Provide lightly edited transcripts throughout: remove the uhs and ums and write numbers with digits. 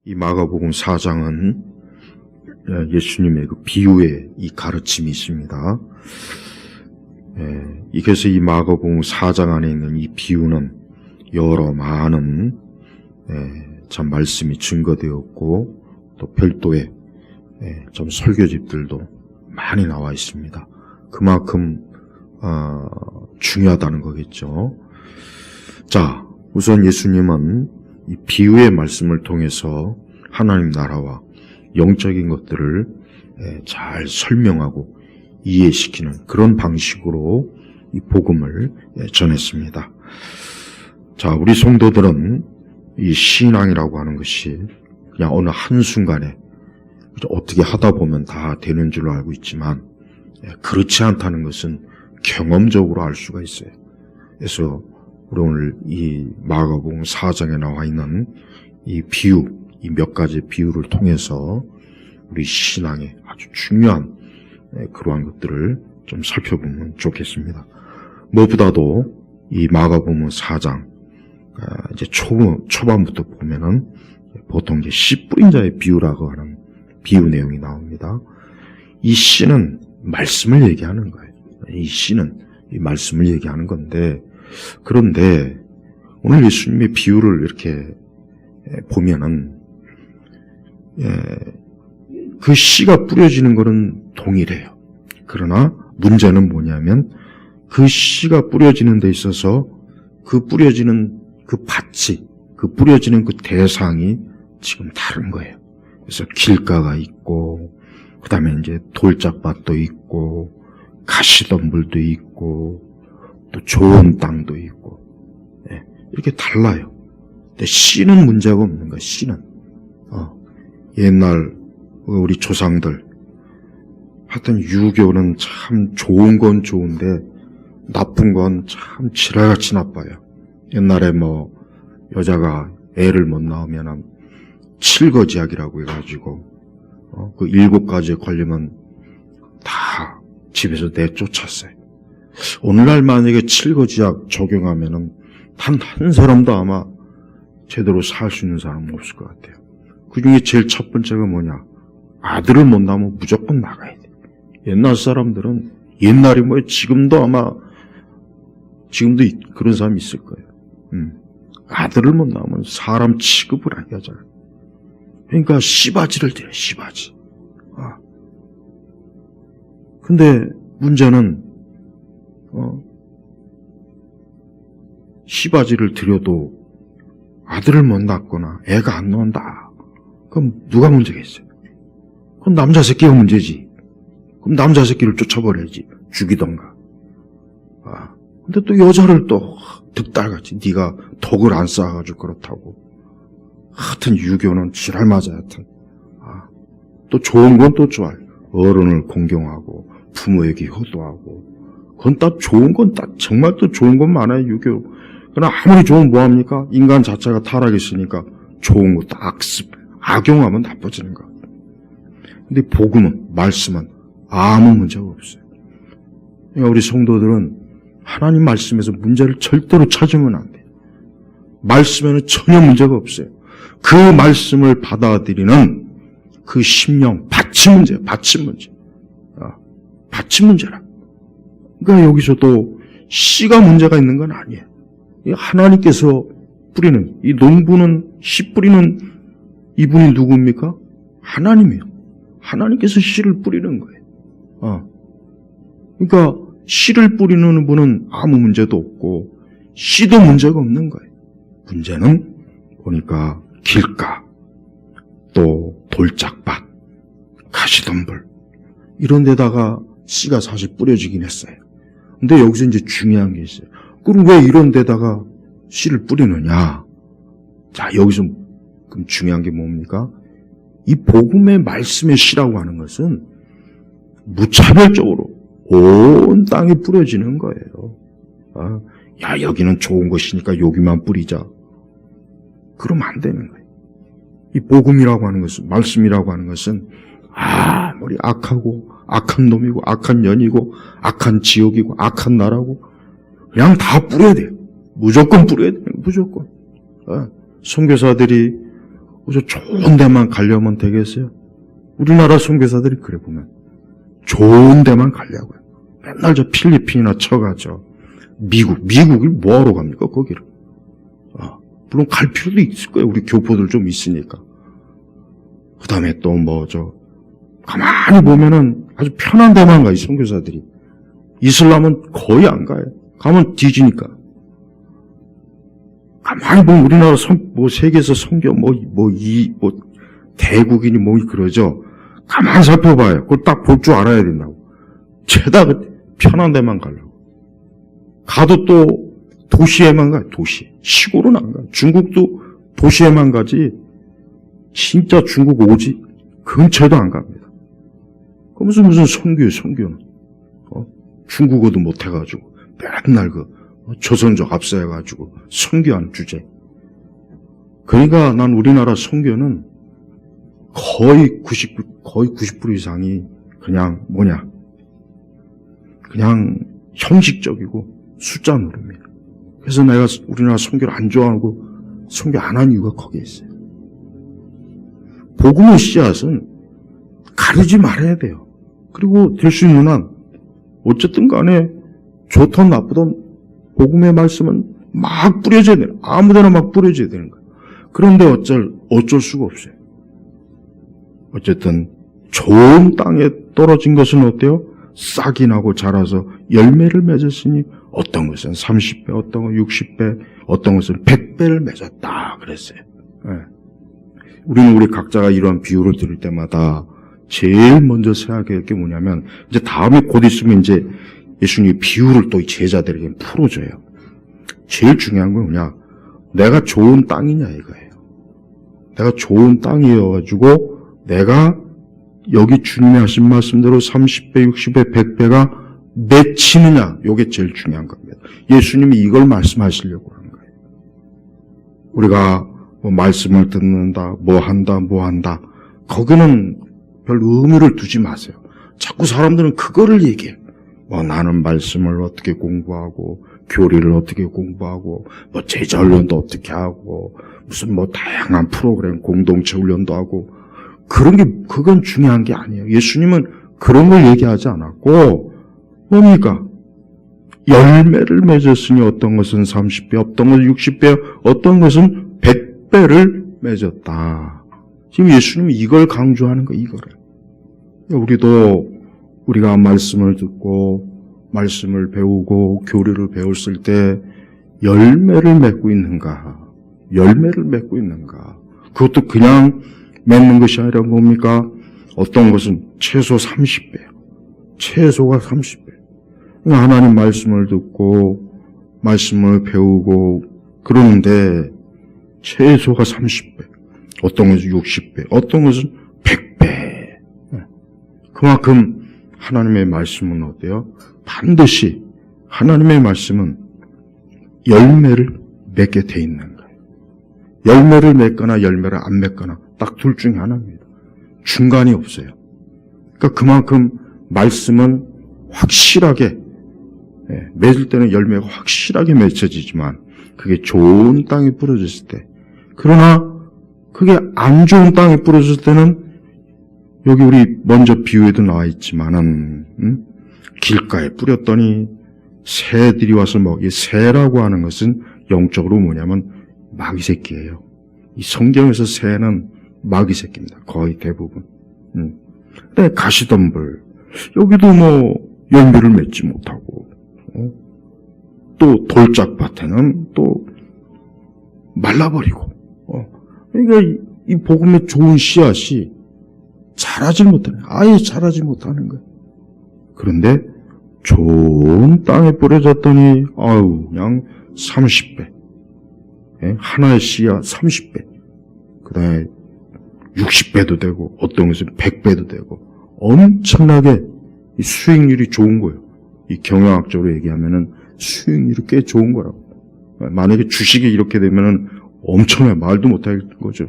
이 마가복음 4장은 예수님의 그 비유의 이 가르침이 있습니다. 그래서 이 마가복음 4장 안에 있는 이 비유는 여러 많은 참 말씀이 증거되었고 또 별도의 좀 설교집들도 많이 나와 있습니다. 그만큼 중요하다는 거겠죠. 자, 우선 예수님은 이 비유의 말씀을 통해서 하나님 나라와 영적인 것들을 잘 설명하고 이해시키는 그런 방식으로 이 복음을 전했습니다. 자, 우리 성도들은 이 신앙이라고 하는 것이 그냥 어느 한순간에 어떻게 하다 보면 다 되는 줄로 알고 있지만 그렇지 않다는 것은 경험적으로 알 수가 있어요. 그래서 우리 오늘 이 마가복음 4장에 나와 있는 이 비유, 이 몇 가지 비유를 통해서 우리 신앙에 아주 중요한 그러한 것들을 좀 살펴보면 좋겠습니다. 무엇보다도 이 마가복음 4장 이제 초반부터 보면은 보통 이제 씨 뿌린 자의 비유라고 하는 비유 내용이 나옵니다. 이 씨는 말씀을 얘기하는 거예요. 이 씨는 이 말씀을 얘기하는 건데, 그런데 오늘 예수님의 비유를 이렇게 보면은 그 씨가 뿌려지는 것은 동일해요. 그러나 문제는 뭐냐면 그 씨가 뿌려지는 데 있어서 그 뿌려지는 그 밭이, 그 뿌려지는 그 대상이 지금 다른 거예요. 그래서 길가가 있고, 그 다음에 이제 돌짝밭도 있고, 가시덤불도 있고, 또 좋은 땅도 있고, 이렇게 달라요. 근데 씨는 문제가 없는 거야, 씨는. 옛날 우리 조상들, 하여튼 유교는 참 좋은 건 좋은데, 나쁜 건 참 지랄같이 나빠요. 옛날에 뭐, 여자가 애를 못 낳으면 칠거지약이라고 해가지고, 그 7가지에 걸리면 다 집에서 내쫓았어요. 오늘날 만약에 칠거지약 적용하면은 단 한 사람도 아마 제대로 살 수 있는 사람은 없을 것 같아요. 그 중에 제일 첫 번째가 뭐냐? 아들을 못 낳으면 무조건 나가야 돼. 옛날 사람들은, 옛날이 뭐 지금도 아마, 지금도 그런 사람이 있을 거예요. 아들을 못 낳으면 사람 취급을 하게 하잖아요. 그러니까 씨바지를 드려, 씨바지. 근데 문제는 씨바지를 드려도 아들을 못 낳거나 애가 안 나온다. 그럼 누가 문제가 있어요? 그럼 남자 새끼가 문제지. 그럼 남자 새끼를 쫓아버려야지. 죽이던가. 근데 또 여자를 또 득달같이 네가 덕을 안 쌓아가지고 그렇다고. 하여튼 유교는 지랄 맞아. 하여튼 또 좋은 건 또 좋아요. 어른을 공경하고 부모에게 효도하고. 그건 딱 좋은 건 딱 정말 또 좋은 건 많아요, 유교. 그러나 아무리 좋으면 뭐합니까? 인간 자체가 타락했으니까 좋은 것도 악용하면 나빠지는 거예요. 근데 복음은, 말씀은 아무 문제가 없어요. 그러니까 우리 성도들은 하나님 말씀에서 문제를 절대로 찾으면 안 돼요. 말씀에는 전혀 문제가 없어요. 그 말씀을 받아들이는 그 심령, 밭이 문제예요. 밭이 문제. 밭이 문제라. 그러니까 여기서도 씨가 문제가 있는 건 아니에요. 하나님께서 뿌리는, 이 농부는 씨 뿌리는 이분이 누굽니까? 하나님이에요. 하나님께서 씨를 뿌리는 거예요. 그러니까 씨를 뿌리는 분은 아무 문제도 없고 씨도 문제가 없는 거예요. 문제는 보니까 길가, 또 돌짝밭, 가시덤불 이런 데다가 씨가 사실 뿌려지긴 했어요. 근데 여기서 이제 중요한 게 있어요. 그럼 왜 이런 데다가 씨를 뿌리느냐? 자, 여기서 그럼 중요한 게 뭡니까? 이 복음의 말씀의 씨라고 하는 것은 무차별적으로 온 땅에 뿌려지는 거예요. 야, 여기는 좋은 것이니까 여기만 뿌리자. 그러면 안 되는 거예요. 이 복음이라고 하는 것은, 말씀이라고 하는 것은 아무리 악하고 악한 놈이고 악한 년이고 악한 지역이고 악한 나라고 그냥 다 뿌려야 돼요. 무조건 뿌려야 돼요. 무조건. 선교사들이 그저 좋은 데만 가려면 되겠어요? 우리나라 선교사들이 그래 보면 좋은 데만 가려고요. 맨날 저 필리핀이나 쳐가죠. 미국이 뭐하러 갑니까 거기를? 물론 갈 필요도 있을 거예요. 우리 교포들 좀 있으니까. 그 다음에 또 가만히 보면은 아주 편한 데만 가요, 선교사들이. 이슬람은 거의 안 가요. 가면 뒤지니까. 가만히 보면 우리나라 세계에서 선교, 대국이니 그러죠. 가만히 살펴봐요. 그걸 딱 볼 줄 알아야 된다고. 죄다 편한 데만 가려고. 가도 또 도시에만 가요, 도시. 시골은 안 가요. 중국도 도시에만 가지, 진짜 중국 오지, 근처에도 안 갑니다. 그 무슨 선교는. 중국어도 못해가지고, 맨날 조선족 앞서해가지고, 선교하는 주제. 그러니까 난 우리나라 선교는 거의 90% 이상이 그냥 그냥 형식적이고 숫자 노름이에요. 그래서 내가 우리나라 선교를 안 좋아하고 선교 안 한 이유가 거기에 있어요. 복음의 씨앗은 가리지 말아야 돼요. 그리고 될 수 있는 한 어쨌든 간에 좋든 나쁘든 복음의 말씀은 막 뿌려져야 돼요. 아무데나 막 뿌려져야 되는 거예요. 그런데 어쩔 수가 없어요. 어쨌든 좋은 땅에 떨어진 것은 어때요? 싹이 나고 자라서 열매를 맺었으니 어떤 것은 30배, 어떤 것은 60배, 어떤 것은 100배를 맺었다 그랬어요. 네. 우리는 우리 각자가 이러한 비유를 들을 때마다 제일 먼저 생각할 게 뭐냐면 이제 다음에 곧 있으면 이제 예수님이 비유를 또 제자들에게 풀어줘요. 제일 중요한 건 뭐냐? 내가 좋은 땅이냐 이거예요. 내가 좋은 땅이어가지고 내가 여기 주님이 하신 말씀대로 30배, 60배, 100배가 맺히느냐 이게 제일 중요한 겁니다. 예수님이 이걸 말씀하시려고 하는 거예요. 우리가 말씀을 듣는다, 뭐 한다 거기는 별 의미를 두지 마세요. 자꾸 사람들은 그거를 얘기해요. 나는 말씀을 어떻게 공부하고 교리를 어떻게 공부하고 제자 훈련도 어떻게 하고 무슨 다양한 프로그램 공동체 훈련도 하고 그건 중요한 게 아니에요. 예수님은 그런 걸 얘기하지 않았고 뭡니까? 열매를 맺었으니 어떤 것은 30배, 어떤 것은 60배, 어떤 것은 100배를 맺었다. 지금 예수님이 이걸 강조하는 거예요. 이거를. 우리가 말씀을 듣고 말씀을 배우고 교리를 배웠을 때 열매를 맺고 있는가? 그것도 그냥 맺는 것이 아니라 뭡니까? 어떤 것은 최소 30배예요. 최소가 30배. 하나님 말씀을 듣고 말씀을 배우고 그러는데 최소가 30배. 어떤 것은 60배. 어떤 것은 100배. 그만큼 하나님의 말씀은 어때요? 반드시 하나님의 말씀은 열매를 맺게 돼 있는 거예요. 열매를 맺거나 열매를 안 맺거나 딱 둘 중에 하나입니다. 중간이 없어요. 그러니까 그만큼 말씀은 확실하게 맺을 때는 열매가 확실하게 맺혀지지만 그게 좋은 땅에 뿌려졌을 때, 그러나 그게 안 좋은 땅에 뿌려졌을 때는 여기 우리 먼저 비유에도 나와 있지만은 길가에 뿌렸더니 새들이 와서 이 새라고 하는 것은 영적으로 뭐냐면 마귀 새끼예요. 이 성경에서 새는 마귀 새끼입니다. 거의 대부분. 근데 가시덤불 여기도 열매를 맺지 못하고 또 돌짝밭에는 또 말라버리고 그러니까 이 복음의 좋은 씨앗이 아예 자라지 못하는 거예요. 그런데 좋은 땅에 뿌려졌더니 그냥 30배 하나의 씨앗 30배 그 다음에 60배도 되고 어떤 것은 100배도 되고 엄청나게 수익률이 좋은 거예요. 이 경영학적으로 얘기하면은 수익률이 꽤 좋은 거라고. 만약에 주식이 이렇게 되면은 엄청나게 말도 못할 거죠.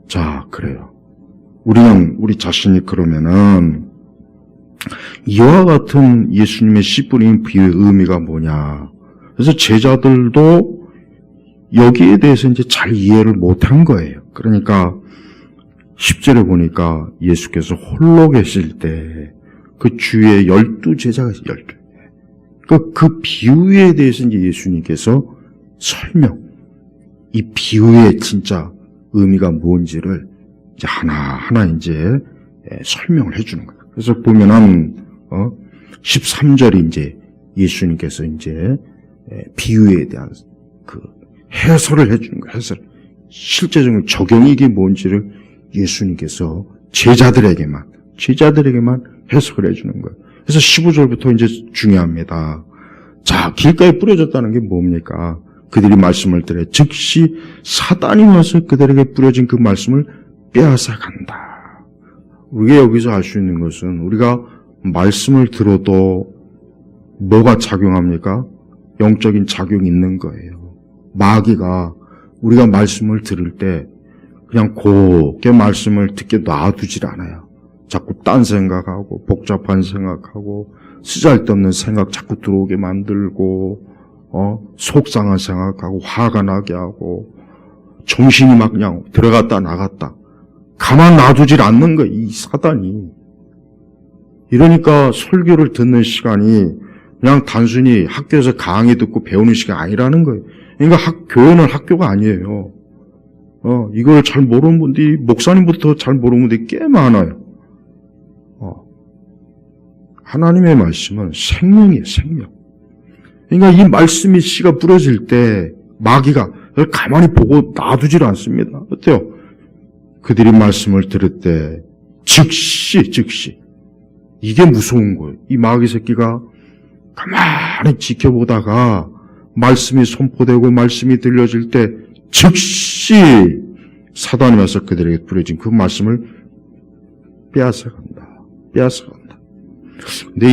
자, 그래요. 우리 자신이 그러면은 이와 같은 예수님의 씨 뿌린 비유의 의미가 뭐냐. 그래서 제자들도 여기에 대해서 이제 잘 이해를 못한 거예요. 그러니까 10절에 보니까 예수께서 홀로 계실 때 그 주위에 12제자가 있어요. 12. 그 비유에 대해서 이제 예수님께서 설명, 이 비유의 진짜 의미가 뭔지를 이제 하나하나 이제 설명을 해주는 거예요. 그래서 보면은 13절이 이제 예수님께서 이제 비유에 대한 그 해설을 해주는 거예요. 해설. 실제적인 적용이 이게 뭔지를 예수님께서 제자들에게만 해석을 해주는 거예요. 그래서 15절부터 이제 중요합니다. 자, 길가에 뿌려졌다는 게 뭡니까? 그들이 말씀을 들어 즉시 사단이 와서 그들에게 뿌려진 그 말씀을 빼앗아 간다. 우리가 여기서 알 수 있는 것은 우리가 말씀을 들어도 뭐가 작용합니까? 영적인 작용이 있는 거예요. 마귀가 우리가 말씀을 들을 때 그냥 곱게 말씀을 듣게 놔두질 않아요. 자꾸 딴 생각하고 복잡한 생각하고 쓰잘데없는 생각 자꾸 들어오게 만들고 속상한 생각하고 화가 나게 하고 정신이 막 그냥 들어갔다 나갔다 가만 놔두질 않는 거예요. 이 사단이. 이러니까 설교를 듣는 시간이 그냥 단순히 학교에서 강의 듣고 배우는 시간이 아니라는 거예요. 그러니까 교회는 학교가 아니에요. 이걸 잘 모르는 분들이, 목사님부터 잘 모르는 분들이 꽤 많아요. 하나님의 말씀은 생명이에요, 생명. 그러니까 이 말씀이 씨가 뿌려질 때 마귀가 가만히 보고 놔두질 않습니다. 어때요? 그들이 말씀을 들을 때 즉시 이게 무서운 거예요. 이 마귀 새끼가 가만히 지켜보다가 말씀이 선포되고 말씀이 들려질 때 즉시 사단이 와서 그들에게 뿌려진 그 말씀을 빼앗아간다. 근데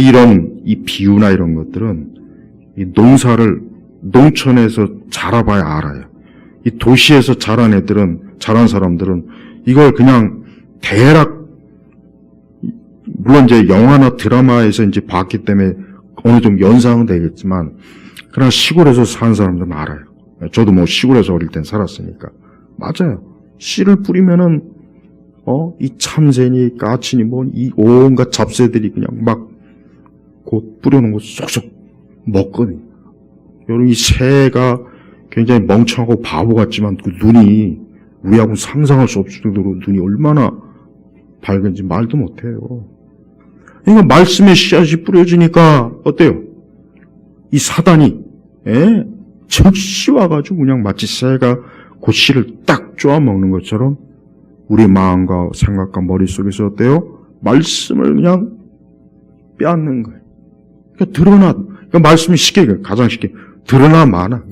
이 비유나 이런 것들은 이 농사를 농촌에서 자라봐야 알아요. 이 도시에서 자란 사람들은 이걸 그냥 대략, 물론 이제 영화나 드라마에서 이제 봤기 때문에 어느 정도 연상은 되겠지만, 그러나 시골에서 사는 사람들은 알아요. 저도 뭐 시골에서 어릴 땐 살았으니까. 맞아요. 씨를 뿌리면은, 이 참새니, 까치니, 이 온갖 잡새들이 그냥 막, 곧 뿌려놓은 거 쏙쏙 먹거든요. 여러분, 이 새가 굉장히 멍청하고 바보 같지만 그 눈이 우리하고는 상상할 수 없을 정도로 눈이 얼마나 밝은지 말도 못해요. 그러니까 말씀의 씨앗이 뿌려지니까 어때요? 이 사단이 즉시 와가지고 그냥 마치 새가 그 씨를 딱 쪼아 먹는 것처럼 우리 마음과 생각과 머릿속에서 어때요? 말씀을 그냥 빼앗는 거예요. 그러니까 말씀이 가장 쉽게 드러나 마나.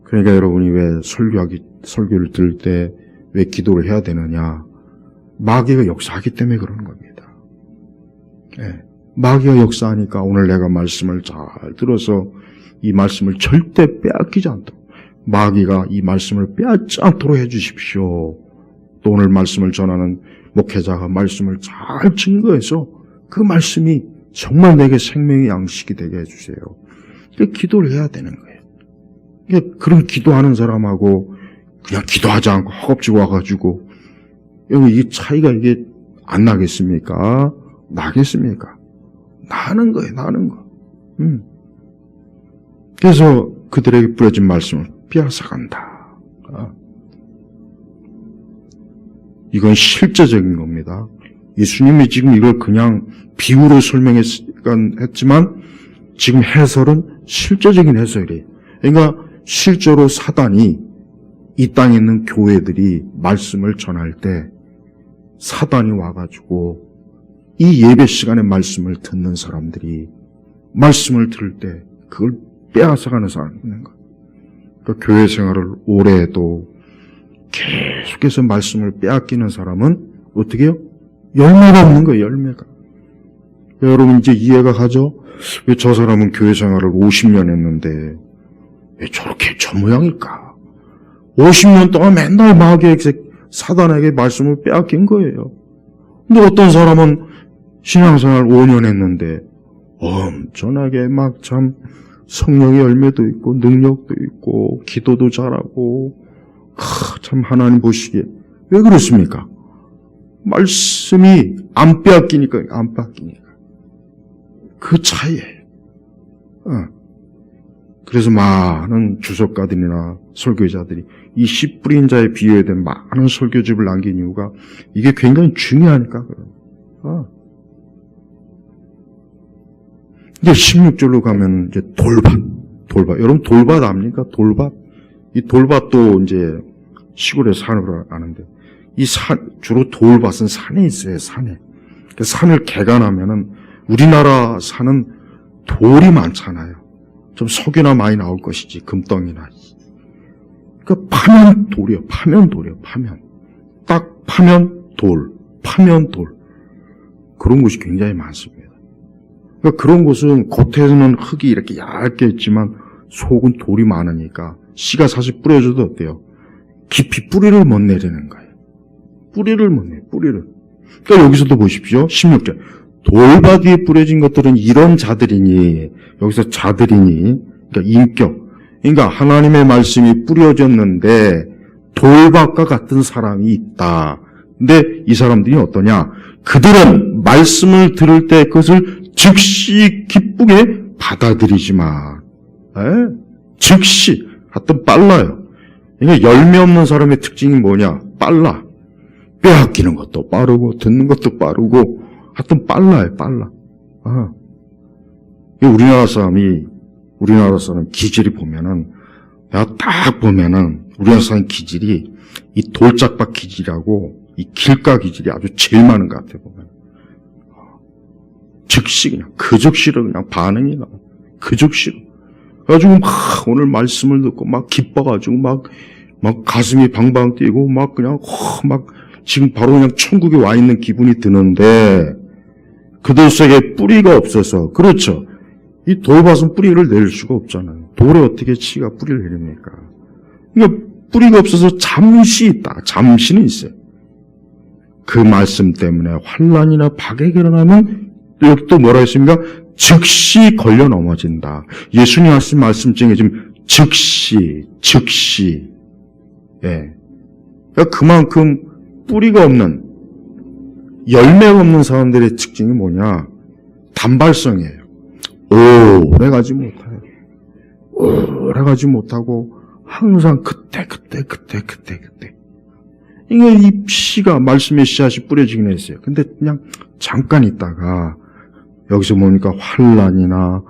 그러니까 여러분이 왜 설교를 들을 때 왜 기도를 해야 되느냐? 마귀가 역사하기 때문에 그러는 겁니다. 마귀가 역사하니까 오늘 내가 말씀을 잘 들어서 이 말씀을 절대 빼앗기지 않도록, 마귀가 이 말씀을 빼앗지 않도록 해주십시오. 또 오늘 말씀을 전하는 목회자가 말씀을 잘 증거해서 그 말씀이 정말 내게 생명의 양식이 되게 해주세요. 기도를 해야 되는 거예요. 그런 기도하는 사람하고 그냥 기도하지 않고 허겁지겁 와가지고 여러분, 이 차이가 이게 안 나겠습니까? 나겠습니까? 나는 거. 그래서 그들에게 뿌려진 말씀을 빼앗아간다. 이건 실제적인 겁니다. 예수님이 지금 이걸 그냥 비유로 설명했지만 지금 해설은 실제적인 해설이에요. 그러니까 실제로 사단이 이 땅에 있는 교회들이 말씀을 전할 때 사단이 와가지고 이 예배 시간에 말씀을 듣는 사람들이 말씀을 들을 때 그걸 빼앗아가는 사람이 있는 거예요. 그러니까 교회 생활을 오래 해도 계속해서 말씀을 빼앗기는 사람은 어떻게 해요? 열매가 없는 거예요, 열매가. 여러분 이제 이해가 가죠? 왜 저 사람은 교회 생활을 50년 했는데 왜 저렇게 저 모양일까? 50년 동안 맨날 마귀에게, 사단에게 말씀을 빼앗긴 거예요. 근데 어떤 사람은 신앙생활 5년 했는데 엄청나게 막 참 성령의 열매도 있고 능력도 있고 기도도 잘하고 참 하나님 보시기에 왜 그렇습니까? 말씀이 안 빼앗기니까. 그 차이예요. 그래서 많은 주석가들이나 설교자들이 이 씨 뿌린 자에 비유된 많은 설교집을 남긴 이유가 이게 굉장히 중요하니까 그래요. 이제 16절로 가면 이제 돌밭. 여러분 돌밭 압니까? 돌밭. 이 돌밭도 이제 시골에 산으로 아는데 이 주로 돌밭은 산에 있어요. 산에. 그 산을 개간하면은 우리나라 산은 돌이 많잖아요. 좀 석유나 많이 나올 것이지 금덩이나. 그러니까 파면 돌이요. 딱 파면 돌. 그런 곳이 굉장히 많습니다. 그러니까 그런 곳은 겉에서는 흙이 이렇게 얇게 있지만 속은 돌이 많으니까 씨가 사실 뿌려줘도 어때요? 깊이 뿌리를 못 내리는 거예요. 뿌리를. 그러니까 여기서도 보십시오. 16절. 돌밭 위에 뿌려진 것들은 이런 자들이니, 여기서 자들이니, 그러니까 인격. 그러니까 하나님의 말씀이 뿌려졌는데 돌밭과 같은 사람이 있다. 근데 이 사람들이 어떠냐? 그들은 말씀을 들을 때 그것을 즉시 기쁘게 받아들이지만, 즉시, 하여튼 빨라요. 그러니까 열매 없는 사람의 특징이 뭐냐? 빨라. 빼앗기는 것도 빠르고, 듣는 것도 빠르고, 하여튼 빨라요. 우리나라 사람 기질이 보면은, 딱 보면은, 우리나라 사람 기질이, 이 돌짝밭 기질하고, 이 길가 기질이 아주 제일 많은 것 같아요, 보면. 즉시 그냥, 그 즉시로 그냥 반응이 나와요. 그 즉시로. 그래가지고 오늘 말씀을 듣고 막 기뻐가지고 막 가슴이 방방 뛰고 지금 바로 그냥 천국에 와 있는 기분이 드는데, 그들 속에 뿌리가 없어서, 그렇죠. 이 돌밭은 뿌리를 내릴 수가 없잖아요. 돌에 어떻게 씨가 뿌리를 내립니까? 그러니까 뿌리가 없어서 잠시는 있어요. 그 말씀 때문에 환난이나 박해가 일어나면 여기 또 뭐라 했습니까? 즉시 걸려 넘어진다. 예수님 하신 말씀 중에 지금 즉시. 예. 그러니까 그만큼 뿌리가 없는, 열매가 없는 사람들의 특징이 뭐냐? 단발성이에요. 오래가지 못하고 항상 그때. 이게 이 씨가, 말씀의 씨앗이 뿌려지긴 했어요. 근데 그냥 잠깐 있다가 여기서 뭡니까? 환난이나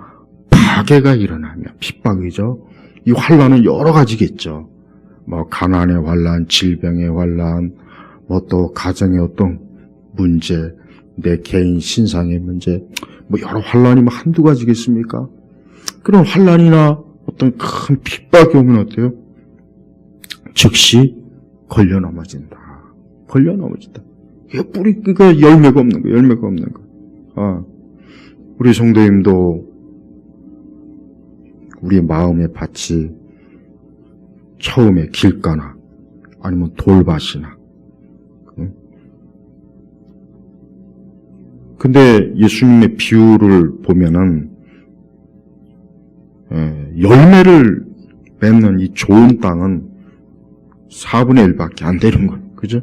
파괴가 일어나면, 핍박이죠. 이 환난은 여러 가지겠죠. 가난의 환난, 질병의 환난, 또 가정의 어떤 문제, 내 개인 신상의 문제, 여러 환난이 한두 가지겠습니까? 그런 환난이나 어떤 큰 핍박이 오면 어때요? 즉시 걸려 넘어진다. 이게 뿌리가 열매가 없는 거. 우리 성도님도 우리 마음의 밭이 처음에 길가나 아니면 돌밭이나. 근데 예수님의 비유를 보면은 열매를 맺는 이 좋은 땅은 4분의 1밖에 안 되는 거예요. 그죠?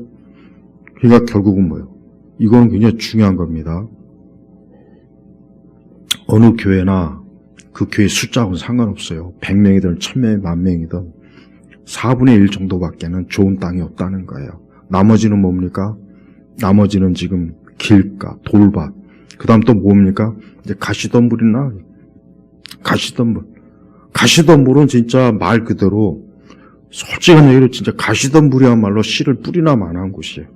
그러니까 결국은 뭐예요? 이건 굉장히 중요한 겁니다. 어느 교회나 그 교회 숫자하고는 상관없어요. 100명이든 1000명이든 10,000명이든 4분의 1 정도밖에는 좋은 땅이 없다는 거예요. 나머지는 뭡니까? 나머지는 지금 길가, 돌밭, 그 다음 또 뭡니까? 이제 가시덤불이나, 가시덤불은 진짜 말 그대로, 솔직한 얘기로 진짜 가시덤불이야말로 씨를 뿌리나 마나한 곳이에요.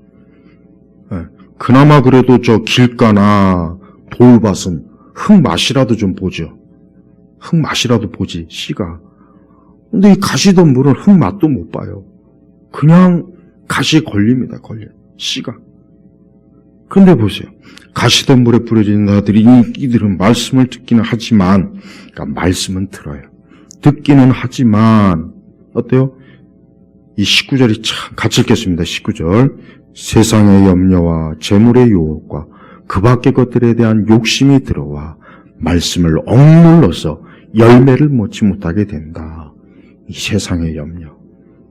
그나마 그래도 저 길가나 돌밭은 흙맛이라도 좀 보죠. 흙맛이라도 보지, 씨가. 근데 이 가시덤불은 흙맛도 못 봐요. 그냥 가시 걸립니다, 씨가. 근데 보세요. 가시덤불에 뿌려진 자들이, 이들은 말씀을 듣기는 하지만, 그러니까 말씀은 들어요. 듣기는 하지만, 어때요? 이 19절이 참 같이 읽겠습니다. 19절. 세상의 염려와 재물의 유혹과 그 밖의 것들에 대한 욕심이 들어와 말씀을 억눌러서 열매를 맺지 못하게 된다. 이 세상의 염려.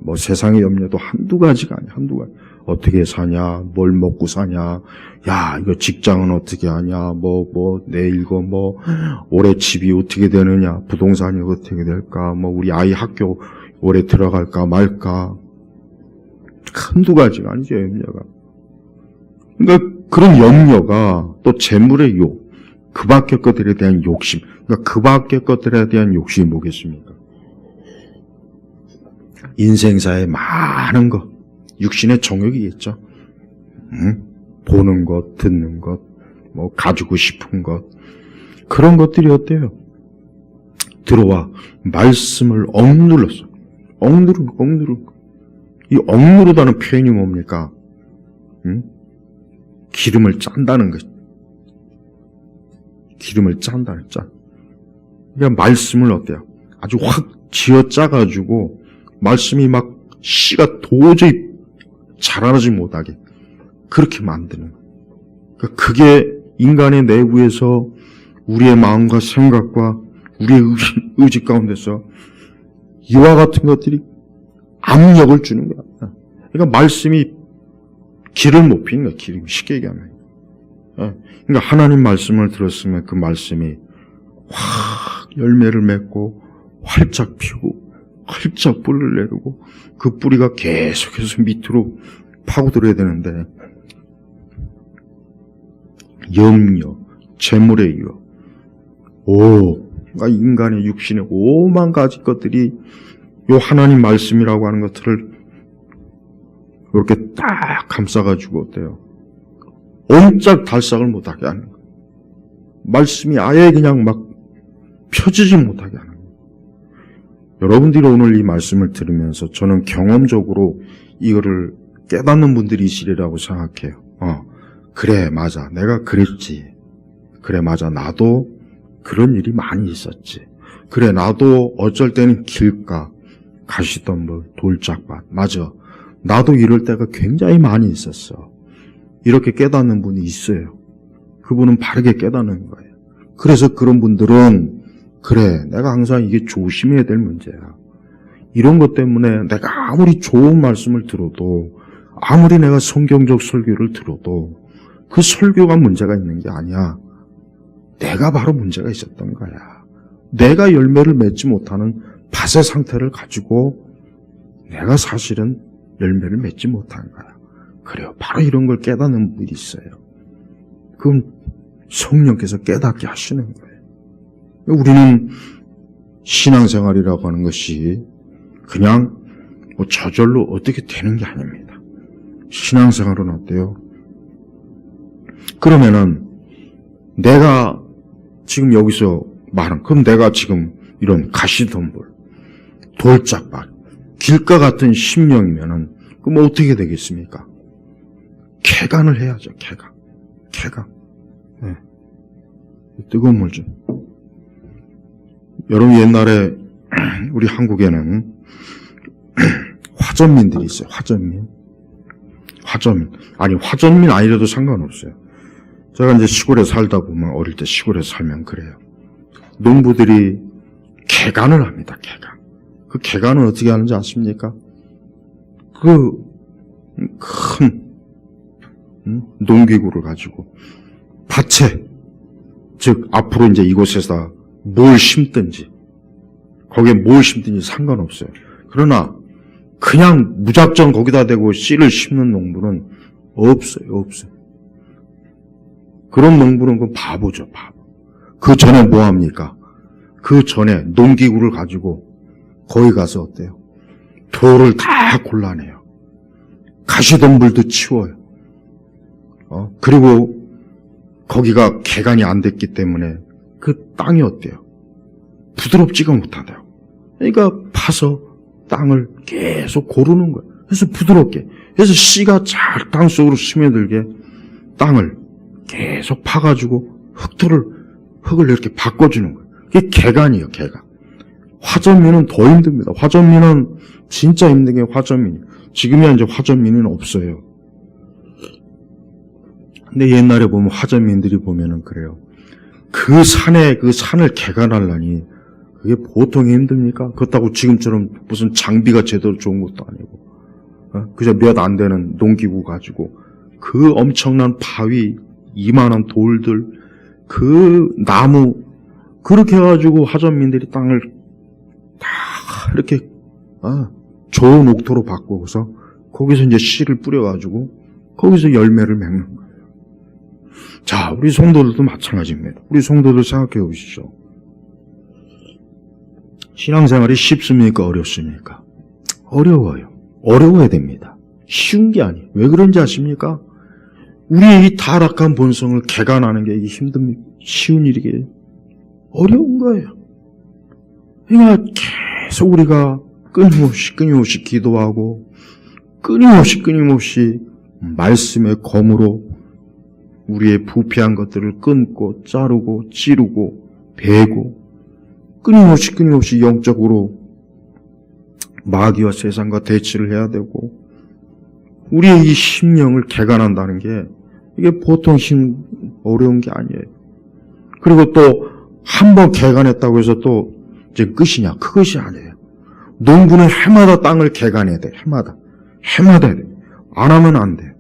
뭐 세상의 염려도 한두 가지가 아니야, 한두 가지. 어떻게 사냐, 뭘 먹고 사냐, 야, 이거 직장은 어떻게 하냐, 내일 이거 올해 집이 어떻게 되느냐, 부동산이 어떻게 될까, 우리 아이 학교 올해 들어갈까 말까. 한두 가지가 아니죠, 염려가. 그러니까 그런 염려가 또 재물의 욕, 그 밖의 것들에 대한 욕심, 그러니까 그 밖의 것들에 대한 욕심이 뭐겠습니까? 인생사의 많은 것, 육신의 정욕이겠죠. 보는 것, 듣는 것, 가지고 싶은 것, 그런 것들이 어때요? 들어와 말씀을 억눌렀어. 억누르고. 이 억누르다는 표현이 뭡니까? 기름을 짠다는 것. 기름을 짠다는 짠. 그러니까 말씀을 어때요? 아주 확 쥐어짜가지고 말씀이 막 씨가 도저히 자라나지 못하게 그렇게 만드는. 그러니까 그게 인간의 내부에서 우리의 마음과 생각과 우리의 의지 가운데서 이와 같은 것들이 압력을 주는 거야. 그러니까 말씀이 길을 못 피는 거야. 길이 쉽게 얘기하면. 그러니까 하나님 말씀을 들었으면 그 말씀이 확 열매를 맺고 활짝 피고 활짝 뿌리를 내리고 그 뿌리가 계속해서 밑으로 파고들어야 되는데 염려, 재물의 유혹, 그러니까 인간의 육신의 오만 가지 것들이 요 하나님 말씀이라고 하는 것들을 이렇게 딱 감싸가지고 어때요? 옴짝달싹을 못하게 하는 거예요. 말씀이 아예 그냥 막 펴지지 못하게 하는 거예요. 여러분들이 오늘 이 말씀을 들으면서 저는 경험적으로 이거를 깨닫는 분들이시리라고 생각해요. 그래, 맞아. 내가 그랬지. 그래, 맞아. 나도 그런 일이 많이 있었지. 그래, 나도 어쩔 때는 길가, 가시덤불, 돌짝밭. 맞아. 나도 이럴 때가 굉장히 많이 있었어. 이렇게 깨닫는 분이 있어요. 그분은 바르게 깨닫는 거예요. 그래서 그런 분들은 그래, 내가 항상 이게 조심해야 될 문제야. 이런 것 때문에 내가 아무리 좋은 말씀을 들어도 아무리 내가 성경적 설교를 들어도 그 설교가 문제가 있는 게 아니야. 내가 바로 문제가 있었던 거야. 내가 열매를 맺지 못하는 밭의 상태를 가지고 내가 사실은 열매를 맺지 못한 거야. 그래요. 바로 이런 걸 깨닫는 분이 있어요. 그럼 성령께서 깨닫게 하시는 거예요. 우리는 신앙생활이라고 하는 것이 그냥 저절로 어떻게 되는 게 아닙니다. 신앙생활은 어때요? 그러면은 내가 지금 여기서 말한, 그럼 내가 지금 이런 가시덤불, 돌짝밭, 길가 같은 심령이면은 그럼 어떻게 되겠습니까? 개간을 해야죠. 개간. 네. 뜨거운 물 좀. 여러분 옛날에 우리 한국에는 화전민들이 있어요. 화전민. 아니 화전민 아니라도 상관없어요. 제가 이제 시골에 살다 보면 어릴 때 시골에 살면 그래요. 농부들이 개간을 합니다. 개간. 그 개간은 어떻게 하는지 아십니까? 그 큰 농기구를 가지고 밭에, 즉 앞으로 이제 이곳에서 뭘 심든지 거기에 뭘 심든지 상관없어요. 그러나 그냥 무작정 거기다 대고 씨를 심는 농부는 없어요. 그런 농부는 그 바보죠, 바보. 그 전에 뭐 합니까? 그 전에 농기구를 가지고 거기 가서 어때요? 돌을 다 골라내요. 가시덤불도 치워요. 그리고 거기가 개간이 안 됐기 때문에 그 땅이 어때요? 부드럽지가 못하다고. 그러니까 파서 땅을 계속 고르는 거예요. 그래서 부드럽게. 그래서 씨가 잘 땅 속으로 스며들게 땅을 계속 파가지고 흙을 이렇게 바꿔주는 거예요. 그게 개간이에요, 개간. 화전민은 더 힘듭니다. 화전민은 진짜 힘든 게 화전민이에요. 지금이야 이제 화전민은 없어요. 근데 옛날에 보면 화전민들이 보면은 그래요. 그 산을 개간하려니 그게 보통 힘듭니까? 그렇다고 지금처럼 무슨 장비가 제대로 좋은 것도 아니고, 그저 몇 안 되는 농기구 가지고, 그 엄청난 바위, 이만한 돌들, 그 나무, 그렇게 해가지고 화전민들이 땅을 다 이렇게, 좋은 옥토로 바꾸고서, 거기서 이제 씨를 뿌려가지고, 거기서 열매를 맺는 거예요. 자, 우리 성도들도 마찬가지입니다. 우리 성도들 생각해 보시죠. 신앙생활이 쉽습니까? 어렵습니까? 어려워요. 어려워야 됩니다. 쉬운 게 아니에요. 왜 그런지 아십니까? 우리의 이 타락한 본성을 개간하는 게 이게 쉬운 일이게 어려운 거예요. 그러니까 계속 우리가 끊임없이 기도하고 끊임없이 말씀의 검으로 우리의 부패한 것들을 끊고 자르고 찌르고 베고 끊임없이 영적으로 마귀와 세상과 대치를 해야 되고 우리의 이 심령을 개간한다는 게 이게 보통 어려운 게 아니에요. 그리고 또 한 번 개간했다고 해서 또 이제 끝이냐? 그것이 아니에요. 농부는 해마다 땅을 개간해야 돼. 해마다 해야 돼. 안 하면 안 돼.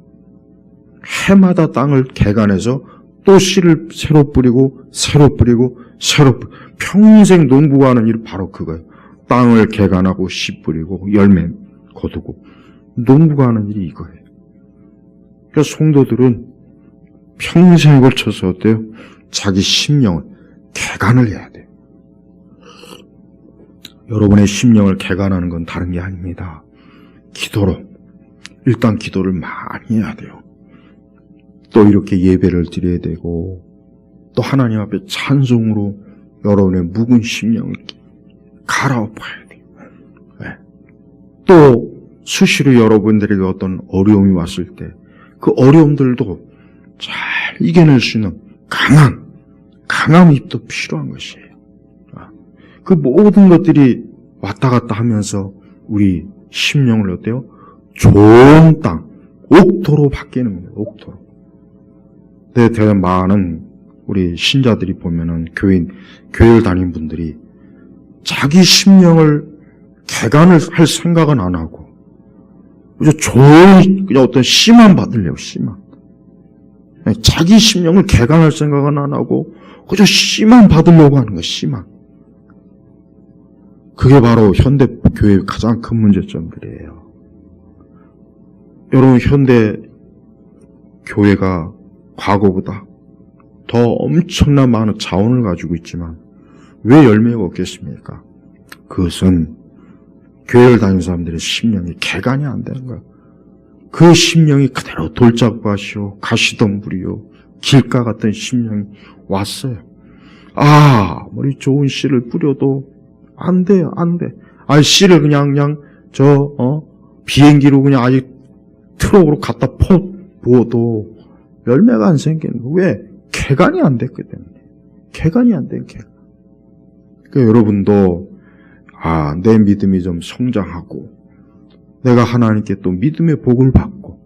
해마다 땅을 개간해서 또 씨를 새로 뿌리고 평생 농부가 하는 일이 바로 그거예요. 땅을 개간하고 씨 뿌리고 열매 거두고 농부가 하는 일이 이거예요. 그러니까 성도들은 평생에 걸쳐서 어때요? 자기 심령을 개간을 해야 돼요. 여러분의 심령을 개간하는 건 다른 게 아닙니다. 기도로 일단 기도를 많이 해야 돼요. 또 이렇게 예배를 드려야 되고 또 하나님 앞에 찬송으로 여러분의 묵은 심령을 갈아엎어야 돼요. 네. 또 수시로 여러분들에게 어떤 어려움이 왔을 때 그 어려움들도 잘 이겨낼 수 있는 강함이 또 필요한 것이에요. 그 모든 것들이 왔다 갔다 하면서 우리 심령을 어때요? 좋은 땅, 옥토로 바뀌는 겁니다. 옥토로. 되게 많은 우리 신자들이 보면은 교회를 다니는 분들이 자기 심령을 개간을 할 생각은 안 하고, 그저 그냥 어떤 씨만 받으려고, 씨만. 자기 심령을 개간할 생각은 안 하고, 그저 씨만 받으려고 하는 거예요, 씨만. 그게 바로 현대 교회의 가장 큰 문제점들이에요. 여러분, 현대 교회가 과거보다 더 엄청난 많은 자원을 가지고 있지만 왜 열매가 없겠습니까? 그것은 교회를 다니는 사람들의 심령이 개간이 안 되는 거예요. 그 심령이 그대로 돌짝밭이요, 가시덤불이요, 길가 같은 심령이 왔어요. 아무리 좋은 씨를 뿌려도 안 돼요, 안 돼. 씨를 그냥 비행기로 그냥 아직 트럭으로 갖다 부어도 열매가 안 생기는 거예요. 왜? 개간이 안 됐기 때문에. 개간이 안 된 개간. 그러니까 여러분도 내 믿음이 좀 성장하고 내가 하나님께 또 믿음의 복을 받고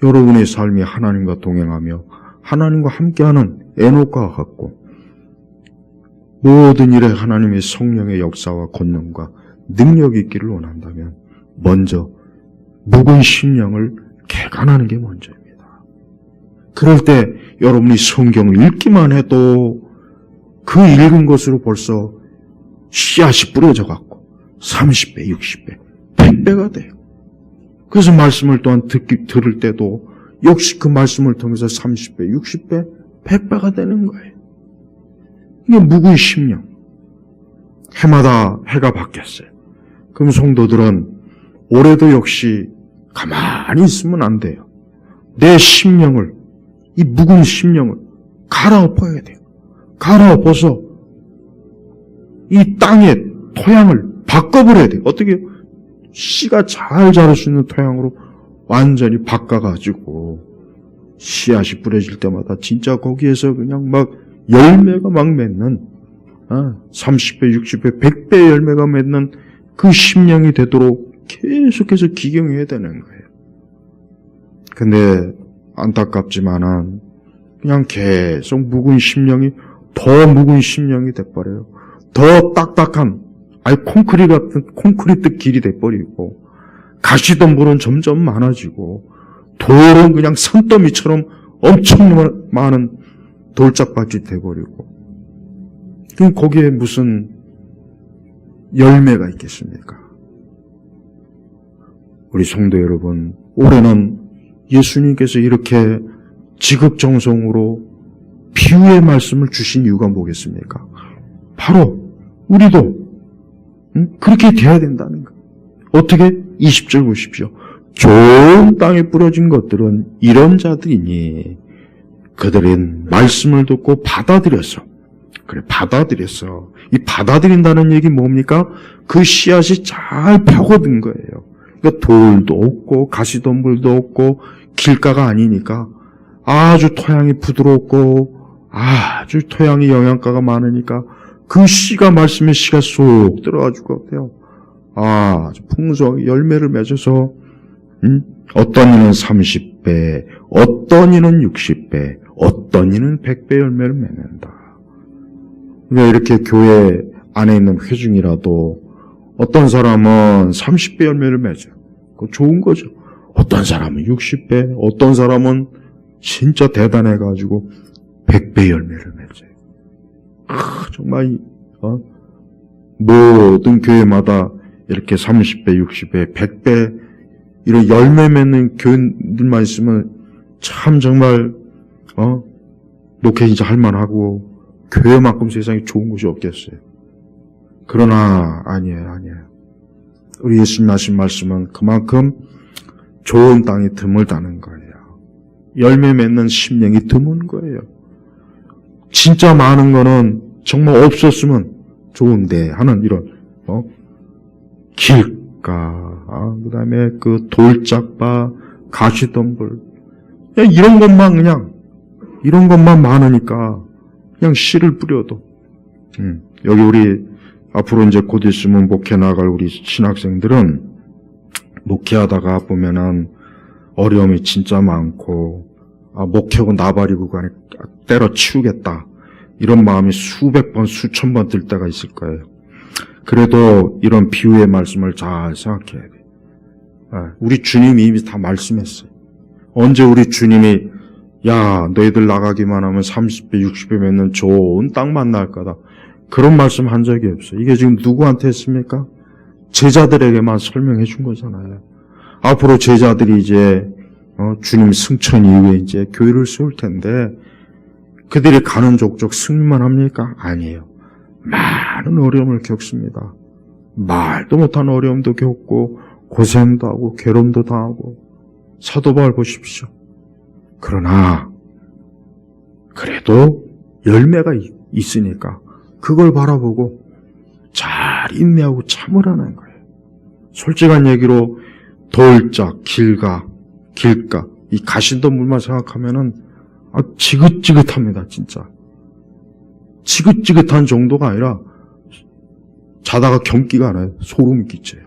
여러분의 삶이 하나님과 동행하며 하나님과 함께하는 에녹과 같고 모든 일에 하나님의 성령의 역사와 권능과 능력이 있기를 원한다면 먼저 묵은 심령을 개간하는 게 먼저입니다. 그럴 때 여러분이 성경을 읽기만 해도 그 읽은 것으로 벌써 씨앗이 뿌려져 갖고 30배, 60배, 100배가 돼요. 그래서 말씀을 또한 들을 때도 역시 그 말씀을 통해서 30배, 60배, 100배가 되는 거예요. 이게 묵은 심령. 해마다 해가 바뀌었어요. 그럼 성도들은 올해도 역시 가만히 있으면 안 돼요. 내 심령을, 이 묵은 심령을 갈아엎어야 돼요. 갈아엎어서 이 땅의 토양을 바꿔버려야 돼요. 어떻게 씨가 잘 자랄 수 있는 토양으로 완전히 바꿔가지고 씨앗이 뿌려질 때마다 진짜 거기에서 그냥 막 열매가 막 맺는 30배, 60배, 100배 열매가 맺는 그 심령이 되도록 계속해서 기경해야 되는 거예요. 근데 안타깝지만은 그냥 계속 묵은 심령이 더 묵은 심령이 돼버려요. 더 딱딱한, 아예 콘크리트 같은, 콘크리트 길이 돼버리고, 가시덤불은 점점 많아지고, 돌은 그냥 산더미처럼 엄청 많은 돌짝밭이 돼버리고, 그럼 거기에 무슨 열매가 있겠습니까? 우리 성도 여러분, 올해는 예수님께서 이렇게 지극정성으로 비유의 말씀을 주신 이유가 뭐겠습니까? 바로 우리도 그렇게 돼야 된다는 거. 어떻게? 20절 보십시오. 좋은 땅에 뿌려진 것들은 이런 자들이니 그들은 말씀을 듣고 받아들였어. 그래, 받아들였어. 이 받아들인다는 얘기 뭡니까? 그 씨앗이 잘 파고든 거예요. 그러니까 돌도 없고 가시덤불도 없고 길가가 아니니까 아주 토양이 부드럽고 아주 토양이 영양가가 많으니까 그 씨가 말씀의 씨가 쏙 들어가지고 어때요? 아주 풍성하게 열매를 맺어서 어떤 이는 30배, 어떤 이는 60배, 어떤 이는 100배 열매를 맺는다. 그러니까 이렇게 교회 안에 있는 회중이라도 어떤 사람은 30배 열매를 맺어요. 그거 좋은 거죠. 어떤 사람은 60배, 어떤 사람은 진짜 대단해가지고 100배 열매를 맺어요. 정말 모든 교회마다 이렇게 30배, 60배, 100배 이런 열매 맺는 교인들만 있으면 참 정말 목회인자 할만하고 교회만큼 세상에 좋은 곳이 없겠어요. 그러나 아니에요. 우리 예수님 하신 말씀은 그만큼 좋은 땅이 드물다는 거예요. 열매 맺는 심령이 드문 거예요. 진짜 많은 거는 정말 없었으면 좋은데 하는 이런 길가, 그 다음에 그 돌짝바, 가시덤불, 이런 것만 많으니까 그냥 씨를 뿌려도 여기 우리 앞으로 이제 곧 있으면 목회 나갈 우리 신학생들은 목회하다가 보면은 어려움이 진짜 많고 목회고 나발이고 간에 때려치우겠다 이런 마음이 수백 번 수천 번 들 때가 있을 거예요. 그래도 이런 비유의 말씀을 잘 생각해야 돼. 우리 주님이 이미 다 말씀했어요. 언제 우리 주님이 야 너희들 나가기만 하면 30배 60배 맺는 좋은 땅 만날 거다. 그런 말씀 한 적이 없어요. 이게 지금 누구한테 했습니까? 제자들에게만 설명해 준 거잖아요. 앞으로 제자들이 이제 주님 승천 이후에 이제 교회를 세울 텐데 그들이 가는 족족 승리만 합니까? 아니에요. 많은 어려움을 겪습니다. 말도 못한 어려움도 겪고 고생도 하고 괴로움도 당하고 사도 바울 보십시오. 그러나 그래도 열매가 있으니까 그걸 바라보고 잘 인내하고 참으라는 거예요. 솔직한 얘기로 돌짝, 길가, 이 가시덤불만 생각하면은 지긋지긋합니다, 진짜. 지긋지긋한 정도가 아니라 자다가 경기가 안 와요. 소름이 끼쳐요.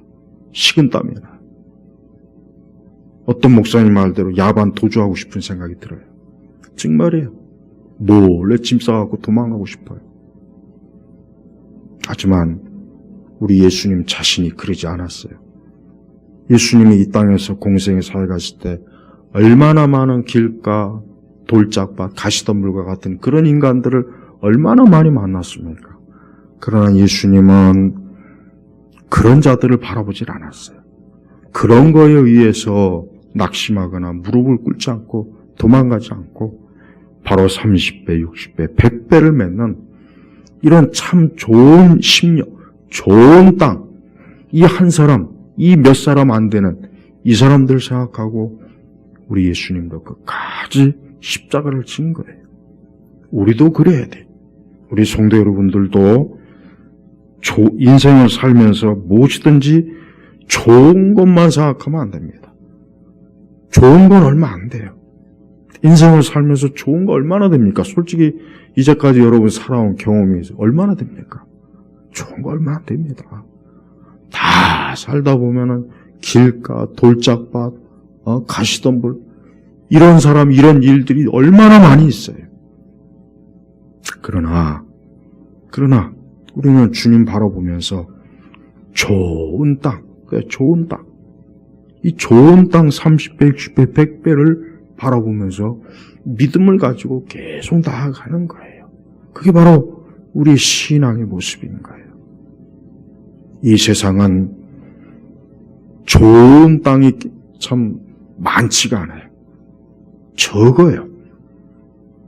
식은땀이 나요. 어떤 목사님 말대로 야반 도주하고 싶은 생각이 들어요. 정말이에요. 몰래 짐 싸갖고 도망가고 싶어요. 하지만 우리 예수님 자신이 그러지 않았어요. 예수님이 이 땅에서 공생의 사회 가실 때 얼마나 많은 길가, 돌짝밭, 가시덤불과 같은 그런 인간들을 얼마나 많이 만났습니까? 그러나 예수님은 그런 자들을 바라보질 않았어요. 그런 거에 의해서 낙심하거나 무릎을 꿇지 않고 도망가지 않고 바로 30배, 60배, 100배를 맺는 이런 참 좋은 심령, 좋은 땅, 이 한 사람, 이 몇 사람 안 되는 이 사람들 생각하고 우리 예수님도 끝까지 십자가를 진 거예요. 우리도 그래야 돼. 우리 성도 여러분들도 인생을 살면서 무엇이든지 좋은 것만 생각하면 안 됩니다. 좋은 건 얼마 안 돼요. 인생을 살면서 좋은 거 얼마나 됩니까? 솔직히 이제까지 여러분 살아온 경험이 얼마나 됩니까? 좋은 거 얼마 안 됩니다. 다 살다 보면은 길가, 돌짝밭, 가시덤불 이런 사람, 이런 일들이 얼마나 많이 있어요. 그러나 우리는 주님 바라보면서 좋은 땅, 좋은 땅, 이 좋은 땅 30배, 60배, 100배를 바라보면서 믿음을 가지고 계속 나아가는 거예요. 그게 바로 우리의 신앙의 모습인 거예요. 이 세상은 좋은 땅이 참 많지가 않아요. 적어요.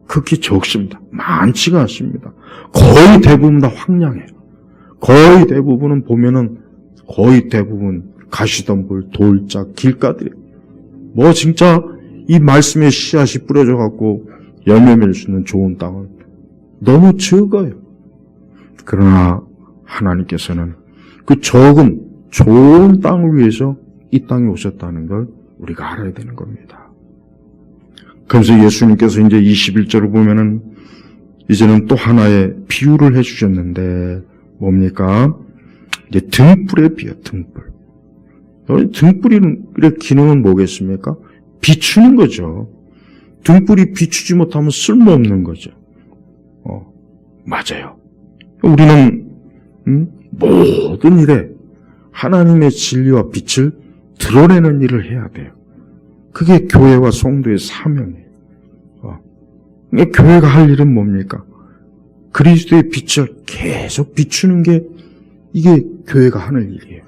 극히 적습니다. 많지가 않습니다. 거의 대부분 다 황량해요. 거의 대부분은 보면은 거의 대부분 가시덤불, 돌짝, 길가들이에요. 뭐 진짜 이 말씀의 씨앗이 뿌려져 갖고 열매 맺을 수 있는 좋은 땅은 너무 적어요. 그러나 하나님께서는 그 적은 좋은 땅을 위해서 이 땅에 오셨다는 걸 우리가 알아야 되는 겁니다. 그래서 예수님께서 이제 21절을 보면은 이제는 또 하나의 비유를 해주셨는데 뭡니까? 이제 등불의 비유, 등불. 등불의 기능은 뭐겠습니까? 비추는 거죠. 등불이 비추지 못하면 쓸모없는 거죠. 맞아요. 우리는 모든 일에 하나님의 진리와 빛을 드러내는 일을 해야 돼요. 그게 교회와 성도의 사명이에요. 교회가 할 일은 뭡니까? 그리스도의 빛을 계속 비추는 게 이게 교회가 하는 일이에요.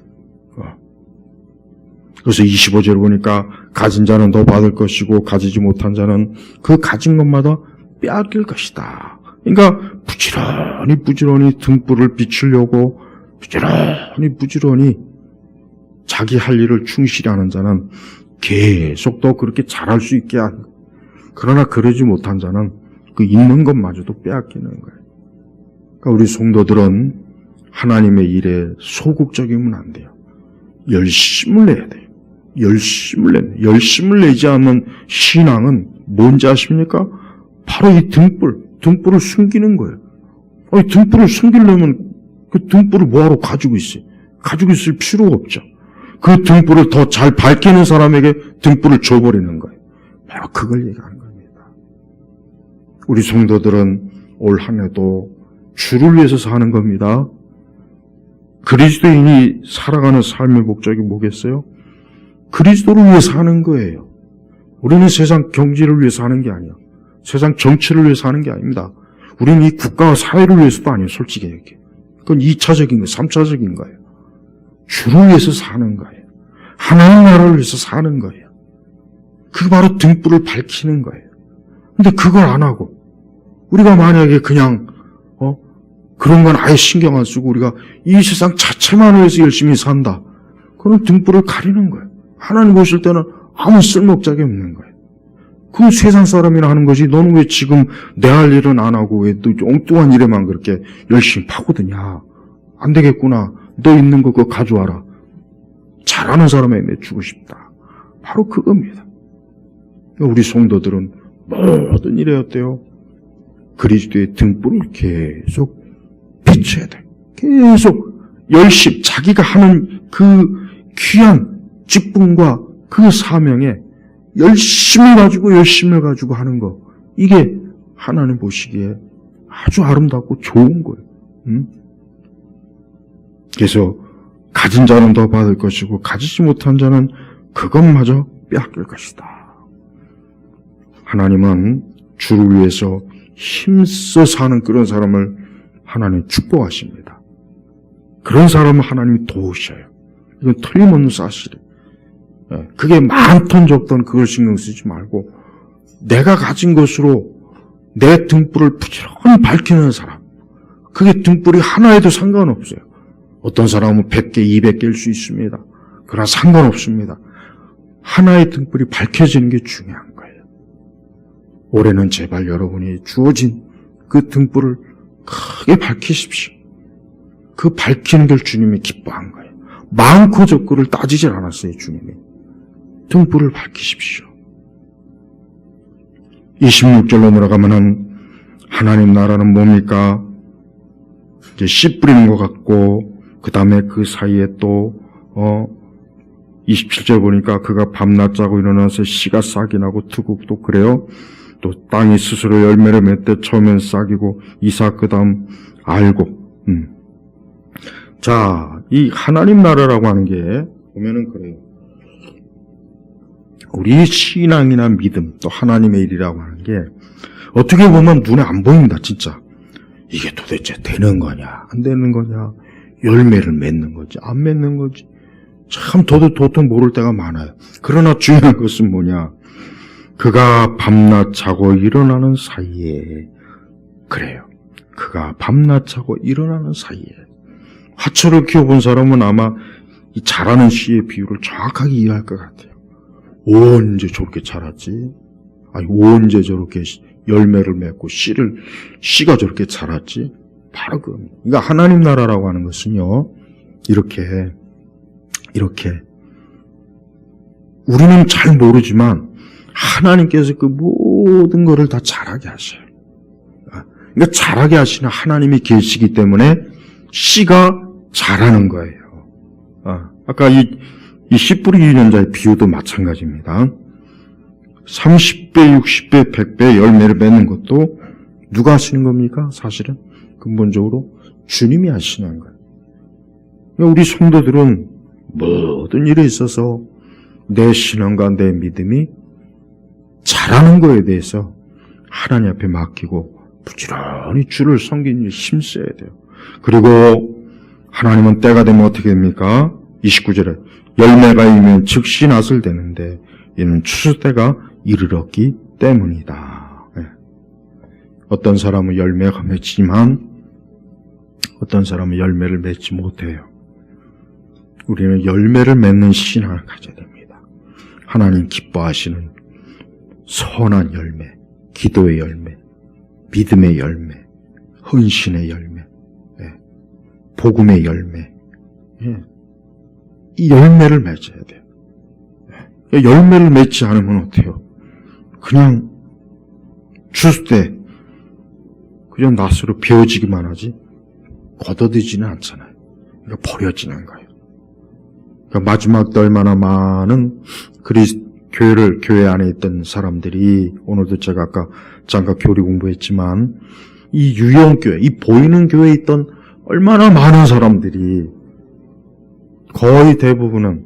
그래서 25절 보니까 가진 자는 더 받을 것이고 가지지 못한 자는 그 가진 것마다 빼앗길 것이다. 그러니까 부지런히 등불을 비추려고 부지런히 자기 할 일을 충실히 하는 자는 계속 더 그렇게 잘할 수 있게 하는 거예요. 그러나 그러지 못한 자는 그 있는 것마저도 빼앗기는 거예요. 그러니까 우리 성도들은 하나님의 일에 소극적이면 안 돼요. 열심을 내야 돼요. 열심을 내지 않는 신앙은 뭔지 아십니까? 바로 이 등불을 숨기는 거예요. 아니, 등불을 숨기려면 그 등불을 뭐하러 가지고 있어요? 가지고 있을 필요가 없죠. 그 등불을 더 잘 밝히는 사람에게 등불을 줘버리는 거예요. 바로 그걸 얘기하는 겁니다. 우리 성도들은 올 한 해도 주를 위해서 사는 겁니다. 그리스도인이 살아가는 삶의 목적이 뭐겠어요? 그리스도를 위해 사는 거예요. 우리는 세상 경제를 위해 사는 게 아니에요. 세상 정치를 위해 사는 게 아닙니다. 우리는 이 국가와 사회를 위해서도 아니에요. 솔직히 얘기해. 그건 2차적인 거예요. 3차적인 거예요. 주를 위해서 사는 거예요. 하나님 나라를 위해서 사는 거예요. 그게 바로 등불을 밝히는 거예요. 근데 그걸 안 하고 우리가 만약에 그냥 그런 건 아예 신경 안 쓰고 우리가 이 세상 자체만 위해서 열심히 산다. 그건 등불을 가리는 거예요. 하나님 보실 때는 아무 쓸모짝이 없는 거예요. 그 세상 사람이나 하는 것이 너는 왜 지금 내 할 일은 안 하고 왜 또 엉뚱한 일에만 그렇게 열심히 파고드냐. 안 되겠구나. 너 있는 거 그거 가져와라. 잘하는 사람에 맺추고 싶다. 바로 그겁니다. 우리 성도들은 모든 일에 어때요? 그리스도의 등불을 계속 비춰야 돼. 계속 열심히 자기가 하는 그 귀한 직분과 그 사명에 열심을 가지고 하는 거. 이게 하나님 보시기에 아주 아름답고 좋은 거예요. 그래서 가진 자는 더 받을 것이고 가지지 못한 자는 그것마저 빼앗길 것이다. 하나님은 주를 위해서 힘써 사는 그런 사람을 하나님 축복하십니다. 그런 사람은 하나님이 도우셔요. 이건 틀림없는 사실이에요. 그게 많던 적던 그걸 신경 쓰지 말고 내가 가진 것으로 내 등불을 부지런히 밝히는 사람. 그게 등불이 하나에도 상관없어요. 어떤 사람은 100개, 200개일 수 있습니다. 그러나 상관없습니다. 하나의 등불이 밝혀지는 게 중요한 거예요. 올해는 제발 여러분이 주어진 그 등불을 크게 밝히십시오. 그 밝히는 걸 주님이 기뻐한 거예요. 많고 적고를 따지질 않았어요, 주님이. 등불을 밝히십시오. 26절로 내려가면은 하나님 나라는 뭡니까? 이제 씨 뿌리는 것 같고 그 다음에 그 사이에 또 27절 보니까 그가 밤낮 자고 일어나서 씨가 싹이 나고 트국도 그래요. 또 땅이 스스로 열매를 맺되 처음엔 싹이고 이삭 그 다음 알고 자, 이 하나님 나라라고 하는 게 보면은 그래요. 우리 신앙이나 믿음, 또 하나님의 일이라고 하는 게 어떻게 보면 눈에 안 보입니다, 진짜. 이게 도대체 되는 거냐, 안 되는 거냐, 열매를 맺는 거지, 안 맺는 거지. 참 도통 모를 때가 많아요. 그러나 중요한 것은 뭐냐? 그가 밤낮 자고 일어나는 사이에, 그래요. 그가 밤낮 자고 일어나는 사이에. 화초를 키워본 사람은 아마 이 자라는 씨의 비율을 정확하게 이해할 것 같아요. 언제 저렇게 자랐지? 아니, 언제 저렇게 열매를 맺고 씨가 저렇게 자랐지? 바로 그러니까 하나님 나라라고 하는 것은요, 이렇게 우리는 잘 모르지만 하나님께서 그 모든 것을 다 자라게 하셔요. 그러니까 자라게 하시는 하나님이 계시기 때문에 씨가 자라는 거예요. 아까 이 씨 뿌리 유전자의 비유도 마찬가지입니다. 30배, 60배, 100배 열매를 맺는 것도 누가 하시는 겁니까? 사실은 근본적으로 주님이 하시는 거예요. 우리 성도들은 모든 일에 있어서 내 신앙과 내 믿음이 자라는 거에 대해서 하나님 앞에 맡기고 부지런히 주를 섬기는 일에 힘써야 돼요. 그리고 하나님은 때가 되면 어떻게 됩니까? 29절에 열매가 이면 즉시 낫을 되는데 이는 추수 때가 이르렀기 때문이다. 네. 어떤 사람은 열매가 맺지만 어떤 사람은 열매를 맺지 못해요. 우리는 열매를 맺는 신앙을 가져야 됩니다. 하나님 기뻐하시는 선한 열매, 기도의 열매, 믿음의 열매, 헌신의 열매, 복음의 열매, 이 열매를 맺어야 돼요. 열매를 맺지 않으면 어때요? 그냥 추수 때 그냥 낫으로 베어지기만 하지 걷어들지는 않잖아요. 그러니까 버려지는 거예요. 그러니까 마지막 때 얼마나 많은 교회 안에 있던 사람들이, 오늘도 제가 아까 잠깐 교리 공부했지만 이 유형교회, 이 보이는 교회에 있던 얼마나 많은 사람들이 거의 대부분은,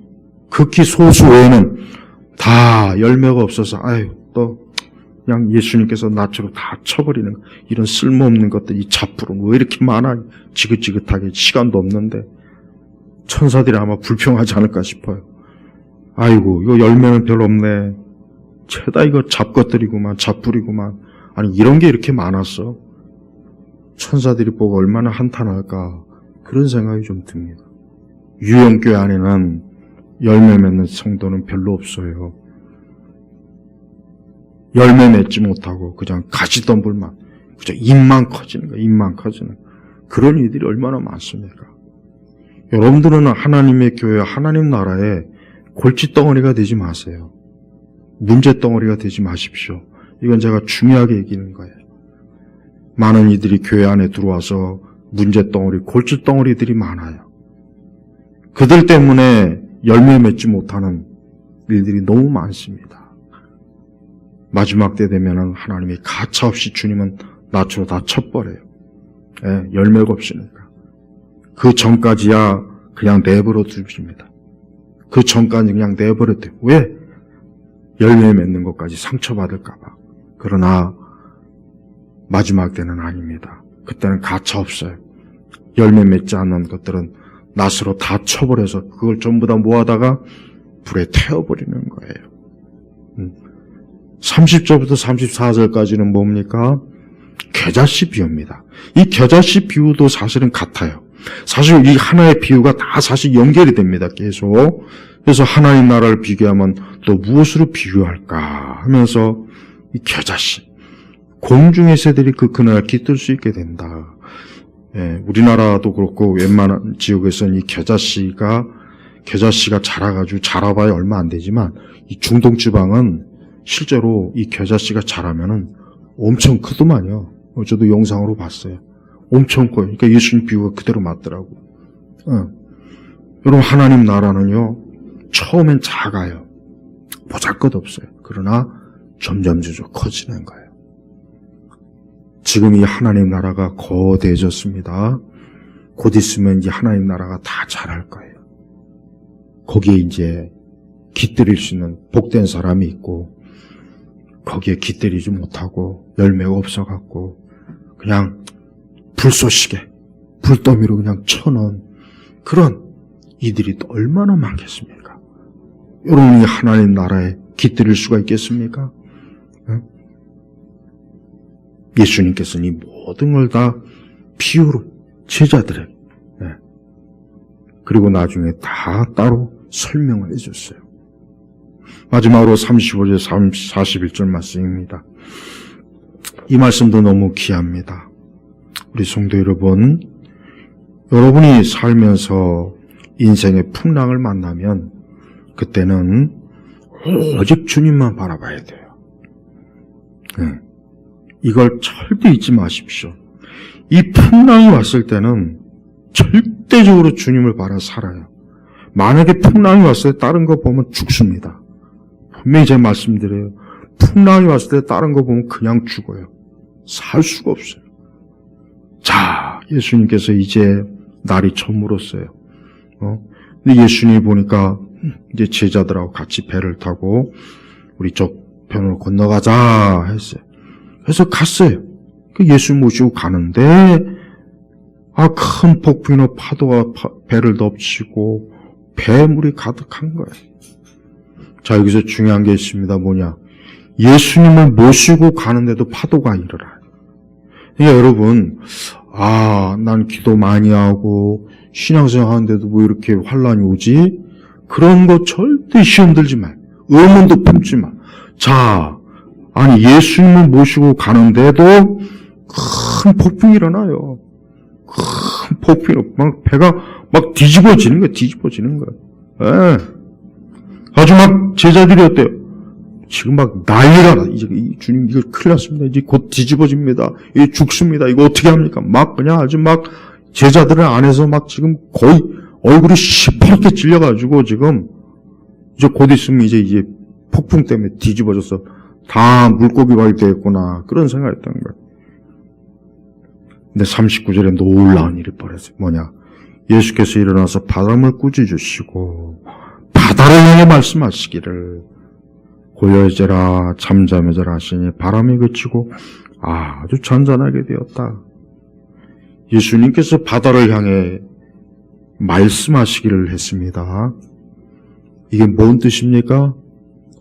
극히 소수 외에는 다 열매가 없어서 또 그냥 예수님께서 낫으로 다 쳐버리는 이런 쓸모없는 것들, 이 잡부는 왜 이렇게 많아, 지긋지긋하게 시간도 없는데 천사들이 아마 불평하지 않을까 싶어요. 아이고 이거 열매는 별로 없네, 죄다 이거 잡것들이구만, 잡부리구만, 아니 이런 게 이렇게 많았어, 천사들이 보고 얼마나 한탄할까, 그런 생각이 좀 듭니다. 유형교회 안에는 열매 맺는 성도는 별로 없어요. 열매 맺지 못하고 그냥 가시덤불만, 그저 입만 커지는 거야, 입만 커지는 그런 이들이 얼마나 많습니까? 여러분들은 하나님의 교회, 하나님 나라에 골칫덩어리가 되지 마세요. 문제덩어리가 되지 마십시오. 이건 제가 중요하게 얘기하는 거예요. 많은 이들이 교회 안에 들어와서 문제덩어리, 골칫덩어리들이 많아요. 그들 때문에 열매 맺지 못하는 일들이 너무 많습니다. 마지막 때 되면은 하나님이 가차없이 주님은 낯으로 다 쳐버려요. 열매가 없으니까. 그 전까지야 그냥 내버려 두십니다. 그 전까지 그냥 내버려 둬요. 왜? 열매 맺는 것까지 상처받을까봐. 그러나 마지막 때는 아닙니다. 그때는 가차없어요. 열매 맺지 않는 것들은 낫으로 다 쳐버려서 그걸 전부 다 모아다가 불에 태워버리는 거예요. 30절부터 34절까지는 뭡니까? 겨자씨 비유입니다. 이 겨자씨 비유도 사실은 같아요. 사실 이 하나의 비유가 다 사실 연결이 됩니다. 계속. 그래서 하나님 나라를 비교하면 또 무엇으로 비유할까 하면서 이 겨자씨, 공중의 새들이 그 그날 깃들 수 있게 된다. 우리나라도 그렇고 웬만한 지역에서는 이 겨자씨가 자라가지고, 자라봐야 얼마 안 되지만 이 중동 지방은 실제로 이 겨자씨가 자라면은 엄청 크더만요. 저도 영상으로 봤어요. 엄청 커요. 그러니까 예수님 비유가 그대로 맞더라고. 여러분, 하나님 나라는요, 처음엔 작아요. 보잘것없어요. 그러나 점점 커지는 거예요. 지금 이 하나님 나라가 거대해졌습니다. 곧 있으면 이제 하나님 나라가 다 잘할 거예요. 거기에 이제 깃들일 수 있는 복된 사람이 있고, 거기에 깃들이지 못하고 열매가 없어갖고 그냥 불쏘시개, 불더미로 그냥 쳐넣은 그런 이들이 또 얼마나 많겠습니까? 여러분이 하나님 나라에 깃들일 수가 있겠습니까? 예수님께서는 이 모든 걸 다 비유로 제자들에게, 그리고 나중에 다 따로 설명을 해줬어요. 마지막으로 35절 41절 말씀입니다. 이 말씀도 너무 귀합니다. 우리 성도 여러분, 여러분이 살면서 인생의 풍랑을 만나면 그때는 오직 주님만 바라봐야 돼요. 이걸 절대 잊지 마십시오. 이 풍랑이 왔을 때는 절대적으로 주님을 바라 살아요. 만약에 풍랑이 왔을 때 다른 거 보면 죽습니다. 분명히 제가 말씀드려요. 풍랑이 왔을 때 다른 거 보면 그냥 죽어요. 살 수가 없어요. 자, 예수님께서 이제 날이 저물었어요. 근데 예수님이 보니까 이제 제자들하고 같이 배를 타고 우리 쪽 편으로 건너가자 했어요. 그래서 갔어요. 예수님 모시고 가는데 큰 폭풍이나 파도가 배를 덮치고 배물이 가득한 거예요. 자, 여기서 중요한 게 있습니다. 뭐냐? 예수님을 모시고 가는데도 파도가 일어나요. 그러니까 여러분, 난 기도 많이 하고 신앙생활 하는데도 뭐 이렇게 환란이 오지? 그런 거 절대 시험 들지 마. 의문도 품지 마. 자, 아니 예수님을 모시고 가는데도 큰 폭풍이 일어나요. 큰 폭풍이 막 배가 막 뒤집어지는 거예요. 뒤집어지는 거예요. 아주 막 제자들이 어때요? 지금 막 난리가 나. 이제 주님 이거 큰일 났습니다. 이제 곧 뒤집어집니다. 이게 죽습니다. 이거 어떻게 합니까? 막 그냥 아주 막 제자들 안에서 막 지금 거의 얼굴이 시퍼렇게 질려가지고 지금 이제 곧 있으면 이제 폭풍 때문에 뒤집어져서 다 물고기가 되겠구나. 그런 생각을 했던 거예요. 근데 39절에 놀라운 일이 벌어졌어요. 뭐냐? 예수께서 일어나서 바람을 꾸짖으시고 바다를 향해 말씀하시기를 고요해져라 잠잠해져라 하시니 바람이 그치고 아주 잔잔하게 되었다. 예수님께서 바다를 향해 말씀하시기를 했습니다. 이게 뭔 뜻입니까?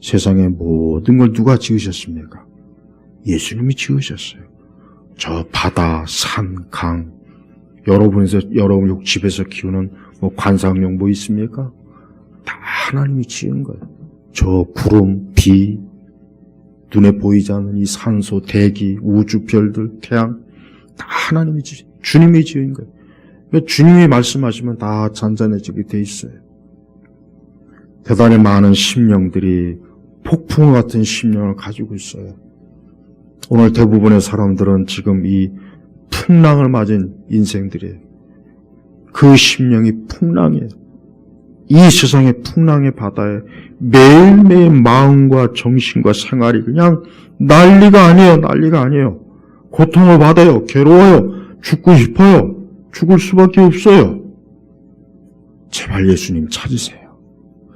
세상의 모든 걸 누가 지으셨습니까? 예수님이 지으셨어요. 저 바다, 산, 강, 여러분 집에서 키우는 뭐 관상용 뭐 있습니까? 다 하나님이 지은 거예요. 저 구름, 비, 눈에 보이지 않는 이 산소, 대기, 우주, 별들, 태양 다 하나님이 주님이 지은 거예요. 그러니까 주님이 말씀하시면 다 잔잔해지게 돼 있어요. 대단히 많은 심령들이 폭풍 같은 심령을 가지고 있어요. 오늘 대부분의 사람들은 지금 이 풍랑을 맞은 인생들이에요. 그 심령이 풍랑이에요. 이 세상의 풍랑의 바다에 매일매일 마음과 정신과 생활이 그냥 난리가 아니에요. 고통을 받아요. 괴로워요. 죽고 싶어요. 죽을 수밖에 없어요. 제발 예수님 찾으세요.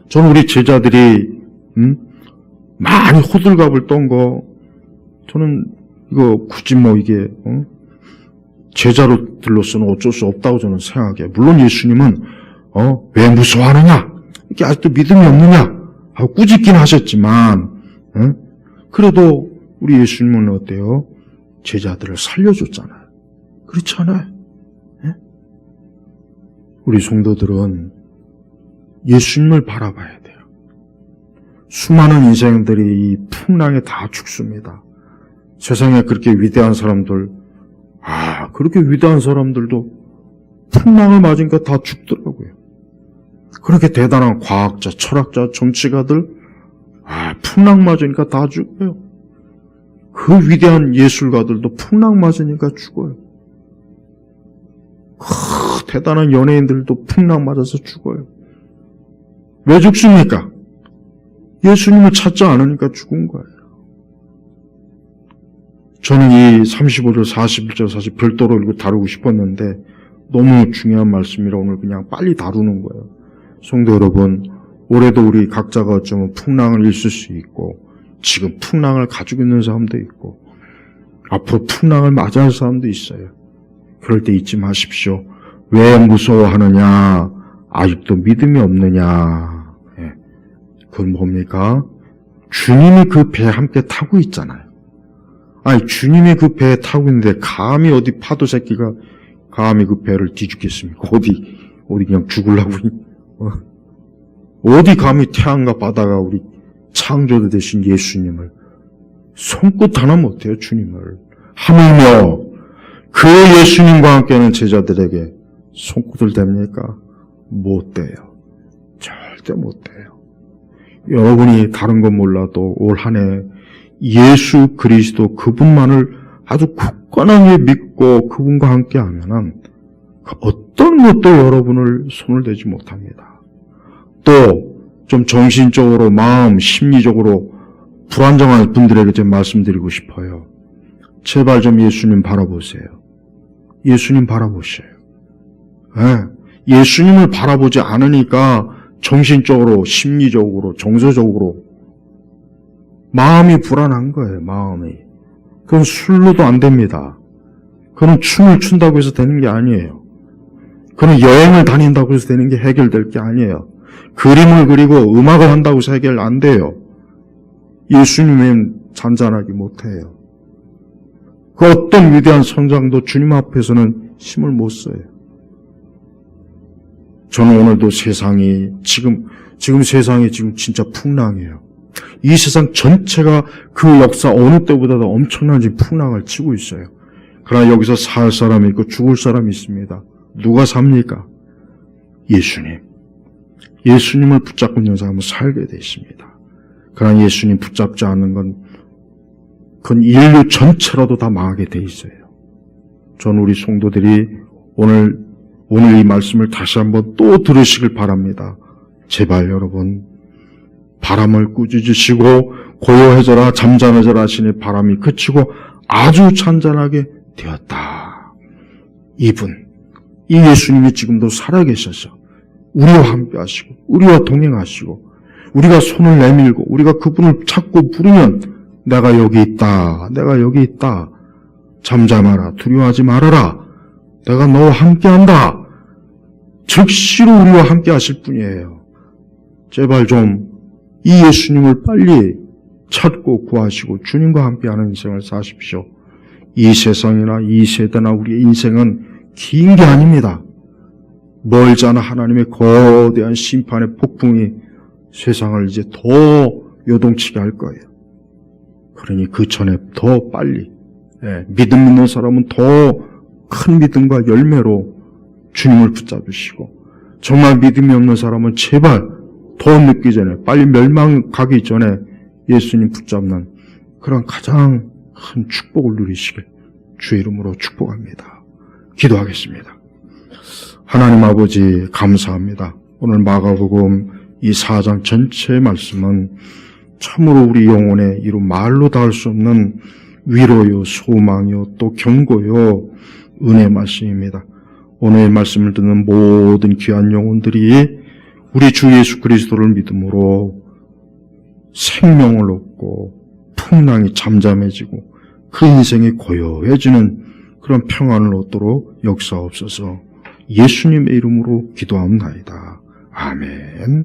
저는 우리 제자들이 많이 호들갑을 떤 거 저는 이거 굳이 뭐 이게 제자로들로서는 어쩔 수 없다고 저는 생각해요. 물론 예수님은 왜 무서워하느냐? 이게 아직도 믿음이 없느냐? 하고 꾸짖긴 하셨지만 그래도 우리 예수님은 어때요? 제자들을 살려줬잖아요. 그렇지 않아요? 우리 성도들은 예수님을 바라봐야 돼요. 수많은 인생들이 이 풍랑에 다 죽습니다. 세상에 그렇게 위대한 사람들, 그렇게 위대한 사람들도 풍랑을 맞으니까 다 죽더라고요. 그렇게 대단한 과학자, 철학자, 정치가들, 풍랑 맞으니까 다 죽어요. 그 위대한 예술가들도 풍랑 맞으니까 죽어요. 대단한 연예인들도 풍랑 맞아서 죽어요. 왜 죽습니까? 예수님을 찾지 않으니까 죽은 거예요. 저는 이 35절, 41절 사실 별도로 이거 다루고 싶었는데 너무 중요한 말씀이라 오늘 그냥 빨리 다루는 거예요. 성도 여러분, 올해도 우리 각자가 어쩌면 풍랑을 있을 수 있고, 지금 풍랑을 가지고 있는 사람도 있고, 앞으로 풍랑을 맞이할 사람도 있어요. 그럴 때 잊지 마십시오. 왜 무서워하느냐? 아직도 믿음이 없느냐? 예. 그건 뭡니까? 주님이 그 배에 함께 타고 있잖아요. 아니, 주님이 그 배에 타고 있는데 감히 어디 파도 새끼가 감히 그 배를 뒤죽겠습니까? 어디 그냥 죽으려고 어디 감히 태양과 바다가 우리 창조주 되신 예수님을 손끝 하나 못해요. 주님을 하물며 그 예수님과 함께하는 제자들에게 손끝을 댑니까? 못 돼요. 절대 못 돼요. 여러분이 다른 건 몰라도 올 한 해 예수 그리스도 그분만을 아주 굳건하게 믿고 그분과 함께하면은 어떤 것도 여러분을 손을 대지 못합니다. 또 좀 정신적으로 마음 심리적으로 불안정한 분들에게 좀 말씀드리고 싶어요. 제발 좀 예수님 바라보세요. 예수님 바라보세요. 예, 예수님을 바라보지 않으니까 정신적으로 심리적으로 정서적으로 마음이 불안한 거예요. 마음이. 그건 술로도 안 됩니다. 그건 춤을 춘다고 해서 되는 게 아니에요. 그건 여행을 다닌다고 해서 되는 게 해결될 게 아니에요. 그림을 그리고 음악을 한다고 해서 해결 안 돼요. 예수님은 잔잔하게 못해요. 그 어떤 위대한 성장도 주님 앞에서는 힘을 못 써요. 저는 오늘도 세상이 지금 세상이 지금 진짜 풍랑이에요. 이 세상 전체가 그 역사 어느 때보다도 엄청난 풍랑을 치고 있어요. 그러나 여기서 살 사람이 있고 죽을 사람이 있습니다. 누가 삽니까? 예수님. 예수님을 붙잡고 있는 사람은 살게 되어 있습니다. 그러나 예수님 붙잡지 않는 그건 인류 전체라도 다 망하게 되어 있어요. 저는 우리 성도들이 오늘 이 말씀을 다시 한번 또 들으시길 바랍니다. 제발 여러분, 바람을 꾸짖으시고 고요해져라 잠잠해져라 하시니 바람이 그치고 아주 잔잔하게 되었다. 이 예수님이 지금도 살아계셔서 우리와 함께 하시고 우리와 동행하시고 우리가 손을 내밀고 우리가 그분을 찾고 부르면 내가 여기 있다. 내가 여기 있다. 잠잠하라. 두려워하지 말아라. 내가 너와 함께한다. 즉시로 우리와 함께 하실 분이에요. 제발 좀 이 예수님을 빨리 찾고 구하시고 주님과 함께하는 인생을 사십시오. 이 세상이나 이 세대나 우리의 인생은 긴 게 아닙니다. 멀지 않아 하나님의 거대한 심판의 폭풍이 세상을 이제 더 요동치게 할 거예요. 그러니 그 전에 더 빨리 믿음 있는 사람은 더 큰 믿음과 열매로 주님을 붙잡으시고 정말 믿음이 없는 사람은 제발 더 늦기 전에 빨리 멸망가기 전에 예수님 붙잡는 그런 가장 큰 축복을 누리시길 주의 이름으로 축복합니다. 기도하겠습니다. 하나님 아버지 감사합니다. 오늘 마가복음 이 4장 전체의 말씀은 참으로 우리 영혼에 이루 말로 다 할 수 없는 위로요, 소망이요, 또 경고요, 은혜 말씀입니다. 오늘 말씀을 듣는 모든 귀한 영혼들이 우리 주 예수 그리스도를 믿음으로 생명을 얻고 풍랑이 잠잠해지고 그 인생이 고요해지는 그런 평안을 얻도록 역사옵소서. 예수님의 이름으로 기도합니다. 아멘.